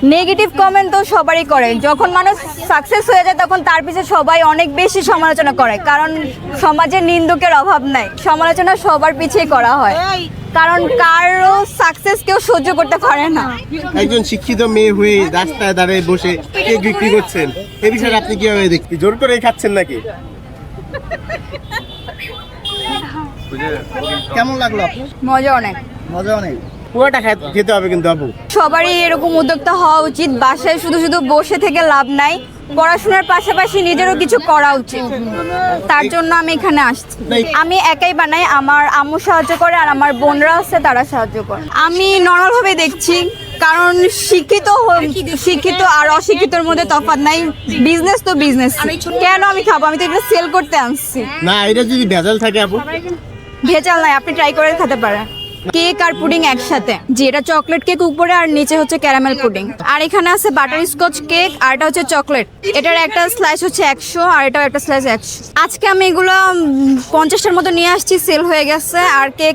Negative comment তো সবারই করে, যখন মানুষ সাকসেস হয়ে যায় তখন তার পিছনে সবাই অনেক বেশি সমালোচনা করে, কারণ সমাজে নিন্দুকের অভাব নাই, সমালোচনা সবার পিছিয়ে করা হয়, কারণ কারো সাকসেস কেউ সহ্য করতে পারে না। একজন শিক্ষিত মেয়ে হয়ে রাস্তায় দাঁড়িয়ে বসে কেক বিক্রি করছেন, এই বিষয়ে আপনি কিভাবে দেখছেন? জোর করে খাচ্ছেন নাকি? কেমন লাগলো আপু? মজা অনেক। মজা অনেক। পুরোটা খেতে হবে কিন্তু আপু। সবারই এরকম উদ্যোক্তা হওয়া উচিত, বাসায় শুধু শুধু বসে থেকে লাভ নাই, পড়াশোনার পাশাপাশি নিজেরও কিছু করা উচিত। তার জন্য আমি এখানে আসছি। আমি একাই বানাই, আমার আম্মু সাহায্য করে আর আমার বোনরা আছে তারা সাহায্য করে। আমি নর্মালভাবে দেখছি, কারণ শিক্ষিত আর অশিক্ষিতর মধ্যে তফাৎ নাই, বিজনেস তো বিজনেস। কেন আমি খাবো? আমি তো এটা সেল করতে আনছি। না, এটা যদি ভেজাল থাকে আপু? ভেজাল নাই, আপনি ট্রাই করে খেতে পারেন। কেক আর পুডিং একসাথে, যেটা চকলেট কেক উপরে আর নিচে হচ্ছে ক্যারামেল পুডিং, আর এখানে আছে বাটার স্কচ কেক আর এটা হচ্ছে চকলেট। এটার একটা স্লাইস হচ্ছে 100 আর এটাও একটা স্লাইস 100। আজকে আমি এগুলো 50টার মতো নিয়ে আসছি, সেল হয়ে গেছে। আর কেক